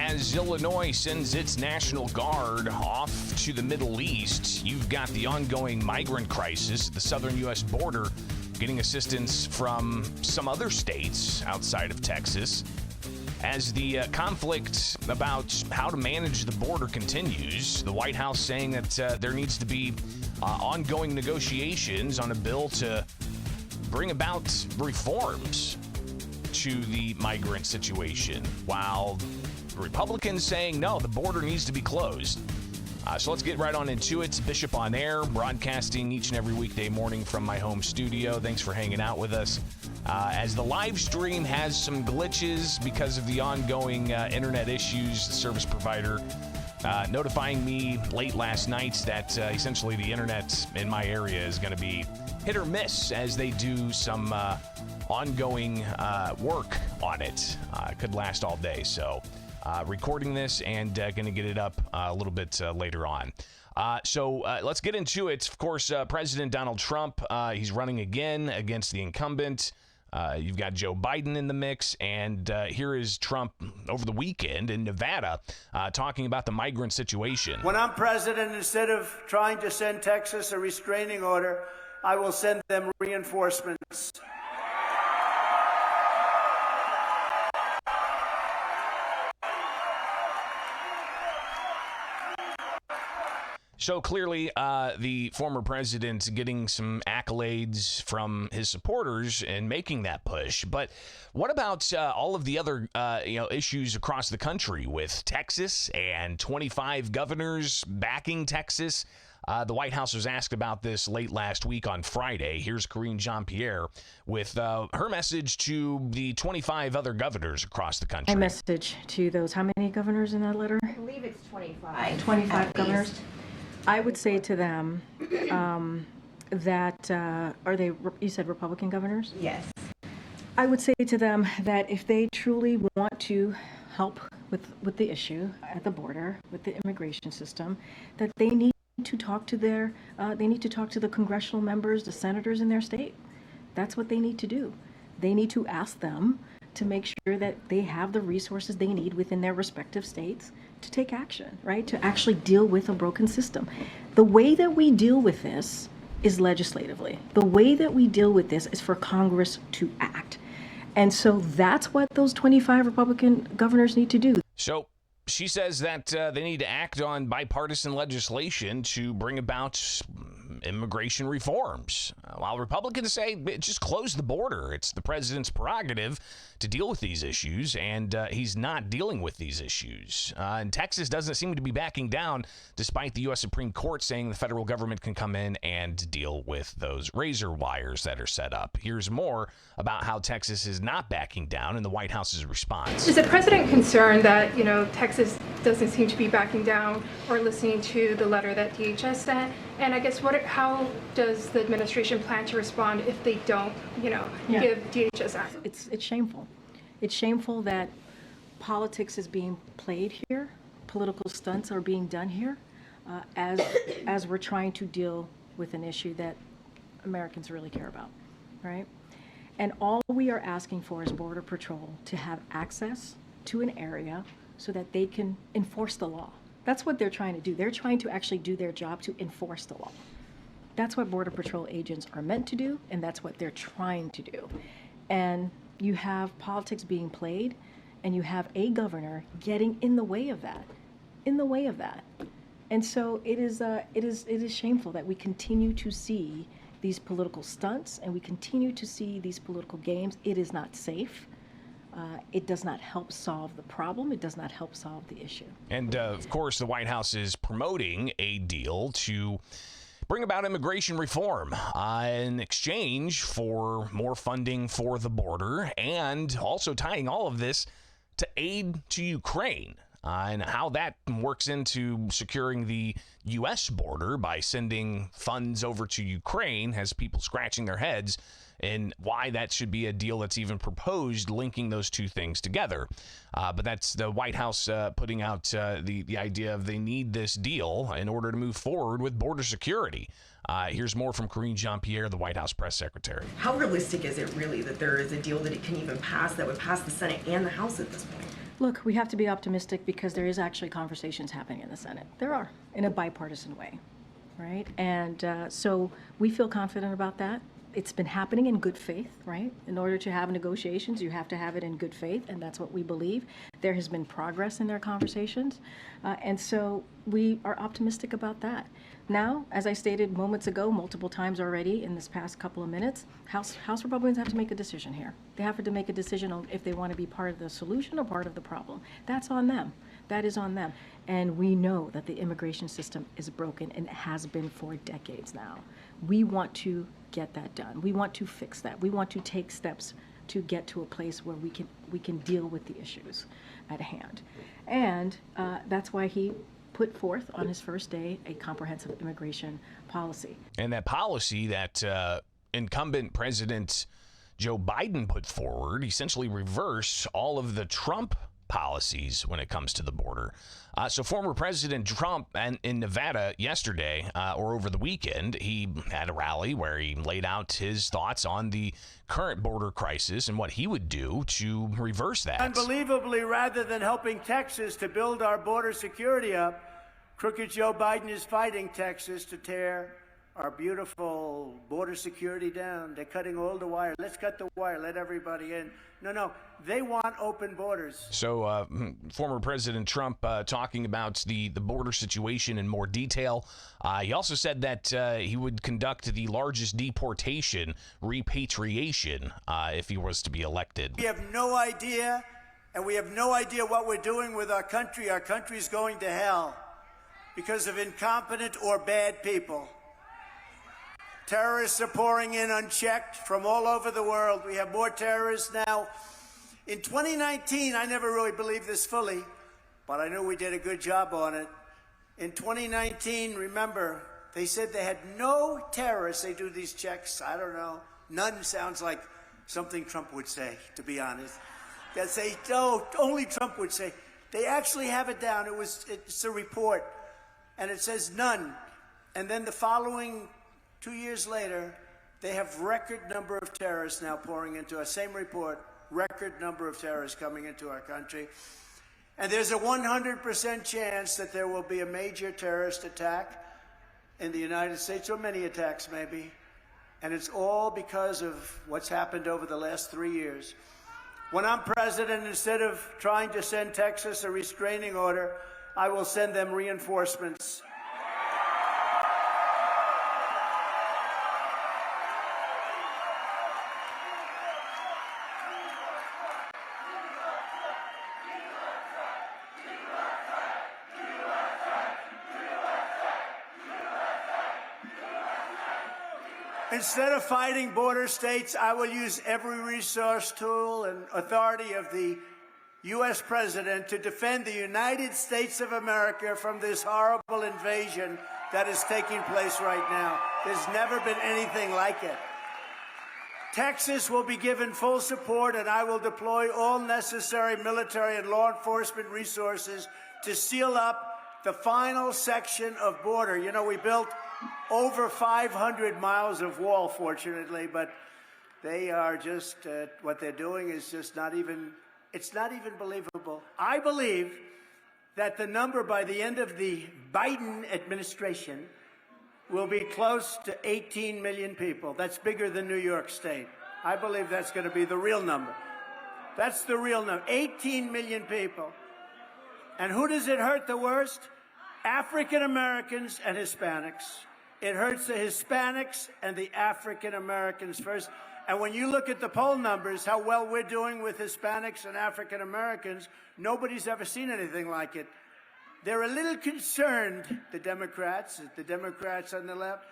as Illinois sends its National Guard off to the Middle East, you've got the ongoing migrant crisis at the southern U.S. border, getting assistance from some other states outside of Texas. As the conflict about how to manage the border continues, the White House saying that there needs to be ongoing negotiations on a bill to bring about reforms to the migrant situation, while Republicans saying no, the border needs to be closed. So let's get right on into it. Bishop on Air, broadcasting each and every weekday morning from my home studio. Thanks for hanging out with us. As the live stream has some glitches because of the ongoing internet issues, the service provider notifying me late last night that essentially the internet in my area is going to be hit or miss as they do some ongoing work on it. Could last all day. So recording this and going to get it up a little bit later on. So let's get into it. Of course, President Donald Trump, he's running again against the incumbent. You've got Joe Biden in the mix, and here is Trump over the weekend in Nevada talking about the migrant situation. When I'm president, instead of trying to send Texas a restraining order, I will send them reinforcements. So clearly, the former president getting some accolades from his supporters and making that push. But what about all of the other issues across the country with Texas and 25 governors backing Texas? The White House was asked about this late last week on Friday. Here's Karine Jean-Pierre with her message to the 25 other governors across the country. My message to those, how many governors in that letter? I believe it's 25. 25 governors. I would say to them that, are they, you said Republican governors? Yes. I would say to them that if they truly want to help with the issue at the border, with the immigration system, that they need to talk to the congressional members, the senators in their state. That's what they need to do. They need to ask them to make sure that they have the resources they need within their respective states to take action, right? To actually deal with a broken system. The way that we deal with this is legislatively. The way that we deal with this is for Congress to act. And so that's what those 25 Republican governors need to do. So she says that they need to act on bipartisan legislation to bring about immigration reforms, while Republicans say just close the border. It's the president's prerogative to deal with these issues, and he's not dealing with these issues. And Texas doesn't seem to be backing down, despite the U.S. Supreme Court saying the federal government can come in and deal with those razor wires that are set up. Here's more about how Texas is not backing down and the White House's response. Is the president concerned that, Texas doesn't seem to be backing down or listening to the letter that DHS sent? And I guess how does the administration plan to respond if they don't, give DHS access? It's shameful. It's shameful that politics is being played here. Political stunts are being done here as we're trying to deal with an issue that Americans really care about, right? And all we are asking for is Border Patrol to have access to an area so that they can enforce the law. That's what they're trying to do. They're trying to actually do their job to enforce the law. That's what Border Patrol agents are meant to do, and that's what they're trying to do. And you have politics being played, and you have a governor getting in the way of that, And so it is shameful that we continue to see these political stunts, and we continue to see these political games. It is not safe. It does not help solve the problem. It does not help solve the issue. And, of course, the White House is promoting a deal to bring about immigration reform in exchange for more funding for the border, and also tying all of this to aid to Ukraine. And how that works into securing the U.S. border by sending funds over to Ukraine has people scratching their heads, and why that should be a deal that's even proposed linking those two things together. But that's the White House putting out the idea of they need this deal in order to move forward with border security. Here's more from Karine Jean-Pierre, the White House press secretary. How realistic is it really that there is a deal that it can even pass that would pass the Senate and the House at this point? Look, we have to be optimistic because there is actually conversations happening in the Senate. There are, in a bipartisan way, right? And so we feel confident about that. It's been happening in good faith, right? In order to have negotiations, you have to have it in good faith, and that's what we believe. There has been progress in their conversations, and so we are optimistic about that. Now, as I stated moments ago, multiple times already in this past couple of minutes, House Republicans have to make a decision here. They have to make a decision on if they want to be part of the solution or part of the problem. That's on them. That is on them. And we know that the immigration system is broken and it has been for decades now. We want to get that done. We want to fix that. We want to take steps to get to a place where we can deal with the issues at hand. And that's why he put forth on his first day a comprehensive immigration policy. And that policy that incumbent President Joe Biden put forward essentially reversed all of the Trump policies when it comes to the border. So former President Trump in Nevada yesterday or over the weekend, he had a rally where he laid out his thoughts on the current border crisis and what he would do to reverse that. Unbelievably, rather than helping Texas to build our border security up, crooked Joe Biden is fighting Texas to tear our beautiful border security down. They're cutting all the wire. Let's cut the wire. Let everybody in. No. They want open borders. So former President Trump talking about the border situation in more detail. He also said that he would conduct the largest deportation repatriation if he was to be elected. We have no idea, and we have no idea what we're doing with our country. Our country's going to hell because of incompetent or bad people. Terrorists are pouring in unchecked from all over the world. We have more terrorists now. In 2019, I never really believed this fully, but I knew we did a good job on it. In 2019, remember, they said they had no terrorists. They do these checks. I don't know. None sounds like something Trump would say, to be honest. They say, no, only Trump would say. They actually have it down. It's a report, and it says none. And then the following 2 years later, they have record number of terrorists now pouring into our same report, record number of terrorists coming into our country. And there's a 100% chance that there will be a major terrorist attack in the United States, or many attacks maybe. And it's all because of what's happened over the last 3 years. When I'm president, instead of trying to send Texas a restraining order, I will send them reinforcements. Instead of fighting border states, I will use every resource, tool, and authority of the U.S. president to defend the United States of America from this horrible invasion that is taking place right now. There's never been anything like it. Texas will be given full support, and I will deploy all necessary military and law enforcement resources to seal up the final section of border. You know, we built over 500 miles of wall, fortunately, but they are just, what they're doing is just not even, it's not even believable. I believe that the number by the end of the Biden administration will be close to 18 million people. That's bigger than New York State. I believe that's going to be the real number. That's the real number, 18 million people. And who does it hurt the worst? African Americans and Hispanics. It hurts the Hispanics and the African Americans first. And when you look at the poll numbers, how well we're doing with Hispanics and African Americans, nobody's ever seen anything like it. They're a little concerned, the Democrats on the left.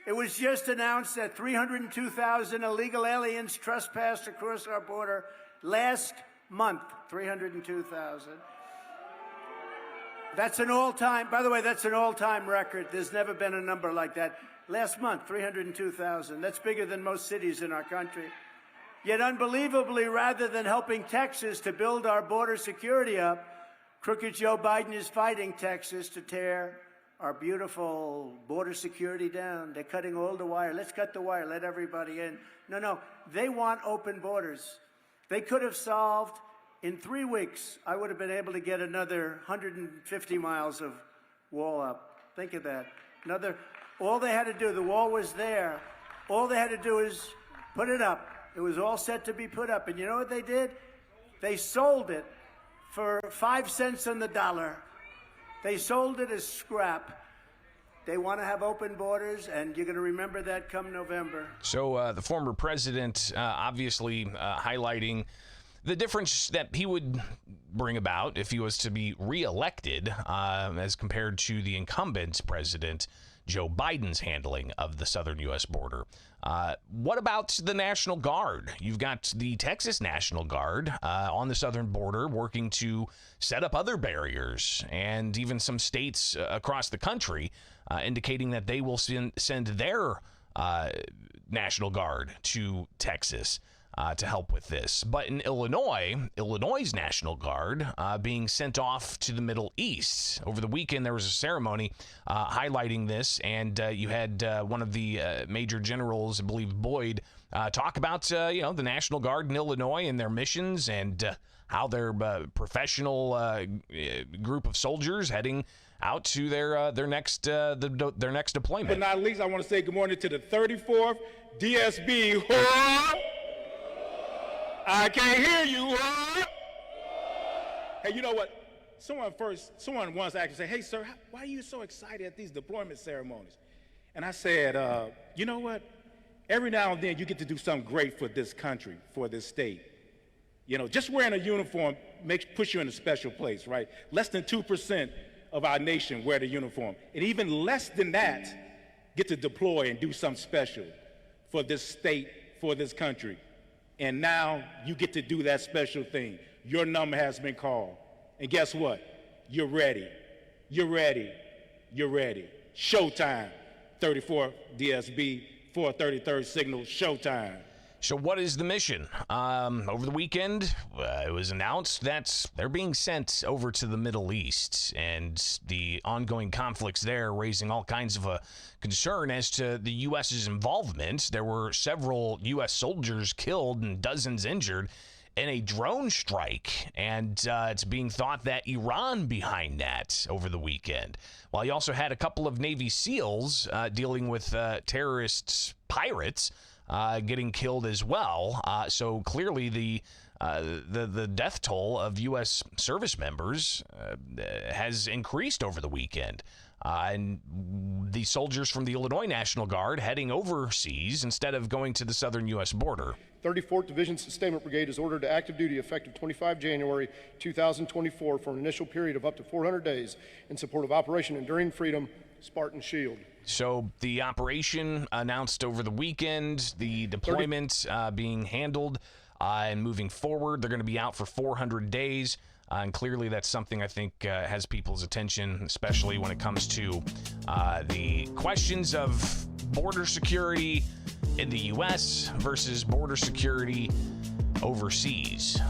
It was just announced that 302,000 illegal aliens trespassed across our border last month, 302,000. That's an all-time, by the way, that's an all-time record. There's never been a number like that. Last month, 302,000. That's bigger than most cities in our country. Yet unbelievably, rather than helping Texas to build our border security up, crooked Joe Biden is fighting Texas to tear our beautiful border security down. They're cutting all the wire. Let's cut the wire. Let everybody in. No. They want open borders. They could have solved In 3 weeks, I would have been able to get another 150 miles of wall up. Think of that. All they had to do, the wall was there. All they had to do is put it up. It was all set to be put up. And you know what they did? They sold it for 5 cents on the dollar. They sold it as scrap. They want to have open borders, and you're going to remember that come November. So the former president obviously highlighting the difference that he would bring about if he was to be reelected as compared to the incumbent president, Joe Biden's handling of the southern U.S. border. What about the National Guard? You've got the Texas National Guard on the southern border working to set up other barriers, and even some states across the country indicating that they will send their National Guard to Texas to help with this. But in Illinois' National Guard being sent off to the Middle East. Over the weekend, there was a ceremony highlighting this, and you had one of the major generals, I believe Boyd, talk about the National Guard in Illinois and their missions, and how their professional group of soldiers heading out to their next deployment. But not least, I want to say good morning to the 34th DSB. I can't hear you. Hey, you know what? Someone once actually said, "Hey, sir, why are you so excited at these deployment ceremonies?" And I said, you know what? Every now and then you get to do something great for this country, for this state. You know, just wearing a uniform puts you in a special place, right? Less than 2% of our nation wear the uniform. And even less than that get to deploy and do something special for this state, for this country. And now you get to do that special thing. Your number has been called. And guess what? You're ready. You're ready. You're ready. Showtime. 34 DSB, 433rd Signal, showtime. So what is the mission? Over the weekend, it was announced that they're being sent over to the Middle East, and the ongoing conflicts there raising all kinds of a concern as to the U.S.'s involvement. There were several U.S. soldiers killed and dozens injured in a drone strike, and it's being thought that Iran behind that over the weekend. While you also had a couple of Navy SEALs dealing with terrorists, pirates, getting killed as well. So clearly the death toll of U.S. service members has increased over the weekend. And the soldiers from the Illinois National Guard heading overseas instead of going to the southern U.S. border. 34th Division Sustainment Brigade is ordered to active duty effective 25 January 2024 for an initial period of up to 400 days in support of Operation Enduring Freedom, Spartan Shield. So the operation announced over the weekend, the deployment being handled and moving forward. They're going to be out for 400 days. And clearly that's something I think has people's attention, especially when it comes to the questions of border security in the U.S. versus border security overseas.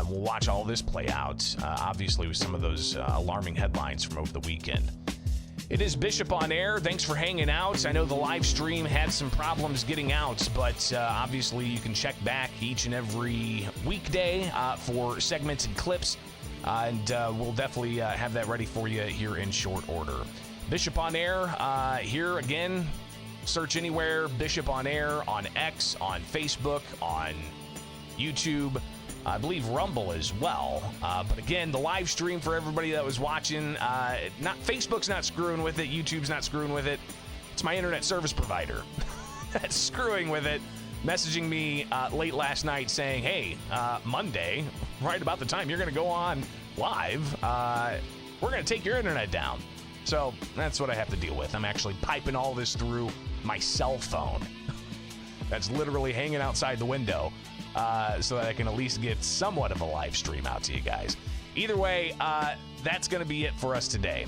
We'll watch all this play out, obviously, with some of those alarming headlines from over the weekend. It is Bishop on Air. Thanks for hanging out. I know the live stream had some problems getting out, but obviously you can check back each and every weekday for segments and clips, and we'll definitely have that ready for you here in short order. Bishop on Air, here again. Search anywhere, Bishop on Air, on X, on Facebook, on YouTube. I believe Rumble as well. But again, the live stream for everybody that was watching, Facebook's not screwing with it. YouTube's not screwing with it. It's my internet service provider that's screwing with it, messaging me late last night saying, hey, Monday, right about the time you're going to go on live, we're going to take your internet down. So that's what I have to deal with. I'm actually piping all this through my cell phone. That's literally hanging outside the window. So that I can at least get somewhat of a live stream out to you guys. Either way, that's going to be it for us today.